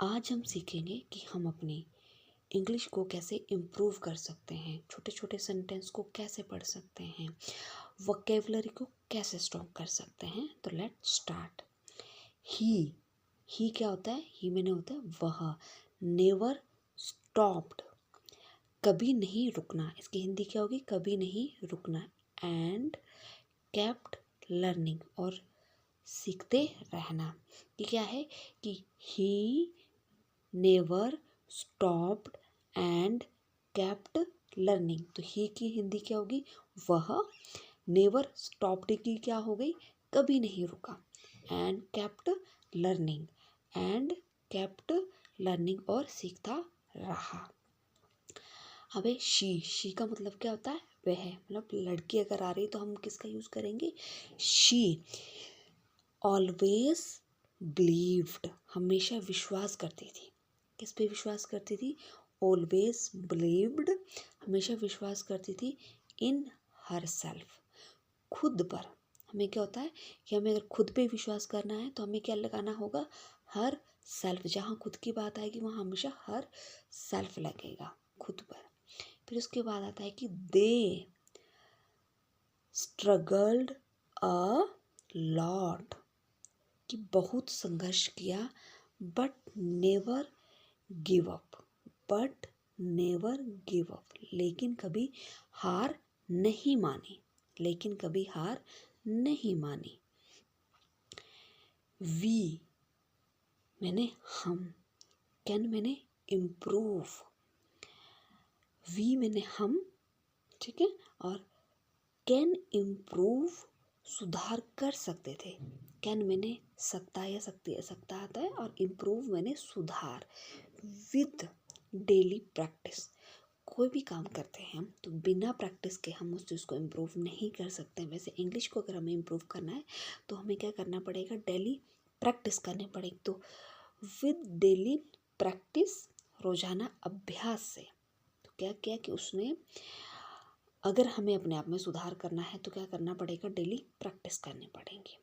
आज हम सीखेंगे कि हम अपनी इंग्लिश को कैसे इम्प्रूव कर सकते हैं, छोटे छोटे सेंटेंस को कैसे पढ़ सकते हैं, वोकेबलरी को कैसे स्ट्रॉन्ग कर सकते हैं। तो लेट स्टार्ट। ही क्या होता है? ही मैंने होता है वह। नेवर स्टॉप्ड, कभी नहीं रुकना। इसकी हिंदी क्या होगी? कभी नहीं रुकना। एंड केप्ट लर्निंग, और सीखते रहना। ये क्या है कि he never stopped and kept learning. तो ही की हिंदी क्या होगी? वह। नेवर स्टॉप्ड की क्या हो गई? कभी नहीं रुका। And kept learning, and kept learning, और सीखता रहा। अबे शी का मतलब क्या होता है? वह। मतलब लड़की अगर आ रही तो हम किसका यूज करेंगे? शी ऑलवेज बिलीव्ड, हमेशा विश्वास करती थी। किस पे विश्वास करती थी? ऑलवेज बिलीव्ड, हमेशा विश्वास करती थी। इन हर सेल्फ, खुद पर। हमें क्या होता है कि हमें अगर खुद पे विश्वास करना है तो हमें क्या लगाना होगा? Her self. जहाँ खुद की बात आएगी वहाँ हमेशा हर सेल्फ लगेगा, खुद पर। फिर उसके बाद आता है कि दे स्ट्रगल्ड अ लॉट, कि बहुत संघर्ष किया। But never give up, but never give up, लेकिन कभी हार नहीं मानी, लेकिन कभी हार नहीं मानी। वी मैंने हम, कैन मैंने इम्प्रूव, वी मैंने हम, ठीक है, और कैन इम्प्रूव, सुधार कर सकते थे। कैन मैंने सकता या सकती, सकता आता है, और इम्प्रूव मैंने सुधार। विद डेली प्रैक्टिस, कोई भी काम करते हैं हम तो बिना प्रैक्टिस के हम उस चीज़ को इम्प्रूव नहीं कर सकते। वैसे इंग्लिश को अगर हमें इम्प्रूव करना है तो हमें क्या करना पड़ेगा? डेली प्रैक्टिस करनी पड़ेगी। तो विद डेली प्रैक्टिस, रोजाना अभ्यास से। तो क्या किया कि उसने, अगर हमें अपने आप में सुधार करना है तो क्या करना पड़ेगा? डेली प्रैक्टिस करनी पड़ेगी।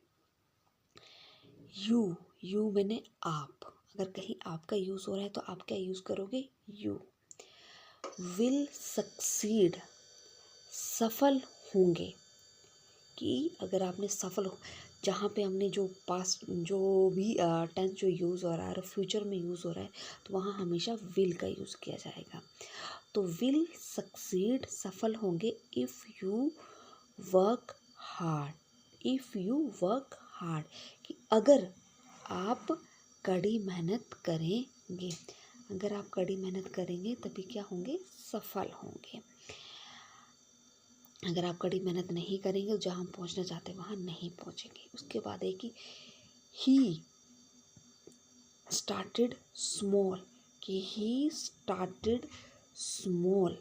यू मैंने आप, अगर कहीं आपका यूज़ हो रहा है तो आप क्या यूज़ करोगे? यू। विल सक्सीड, सफल होंगे, कि अगर आपने सफल हो, जहाँ पे हमने जो पास्ट जो भी टेंस जो यूज़ हो रहा है और फ्यूचर में यूज़ हो रहा है तो वहाँ हमेशा विल का यूज़ किया जाएगा। तो विल सक्सीड, सफल होंगे। If you work hard, if you work hard, कि अगर आप कड़ी मेहनत करेंगे, अगर आप कड़ी मेहनत करेंगे तभी क्या होंगे? सफल होंगे। अगर आप कड़ी मेहनत नहीं करेंगे तो जहाँ पहुँचना चाहते हैं वहाँ नहीं पहुँचेंगे। उसके बाद है कि ही स्टार्टेड स्मॉल, कि ही स्टार्टेड स्मॉल,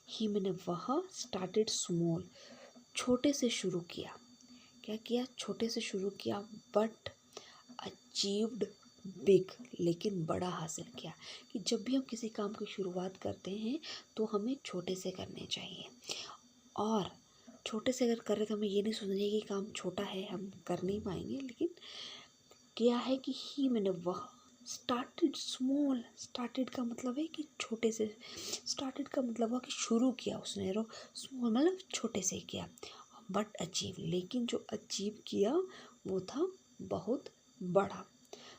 ही मैंने वह, स्टार्टेड स्मॉल, छोटे से शुरू किया। क्या किया? छोटे से शुरू किया। बट अचीव्ड बिग, लेकिन बड़ा हासिल किया। कि जब भी हम किसी काम की शुरुआत करते हैं तो हमें छोटे से करने चाहिए, और छोटे से अगर कर रहे तो हमें ये नहीं सोचना चाहिए कि काम छोटा है हम कर नहीं पाएंगे। लेकिन क्या है कि ही मैंने वह, स्टार्टेड स्मॉल, स्टार्टेड का मतलब है कि छोटे से, स्टार्टेड का मतलब हुआ कि शुरू किया उसने, स्मॉल मतलब छोटे से किया। बट अचीव, लेकिन जो अचीव किया वो था बहुत बड़ा।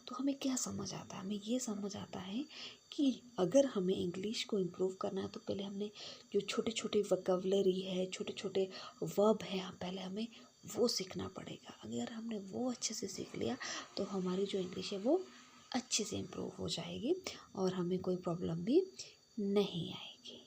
तो हमें क्या समझ आता है? हमें ये समझ आता है कि अगर हमें इंग्लिश को इम्प्रूव करना है तो पहले हमने जो छोटे छोटे वोकैबुलरी है, छोटे छोटे वर्ब है, पहले हमें वो सीखना पड़ेगा। अगर हमने वो अच्छे से सीख लिया तो हमारी जो इंग्लिश है वो अच्छे से इम्प्रूव हो जाएगी और हमें कोई प्रॉब्लम भी नहीं आएगी।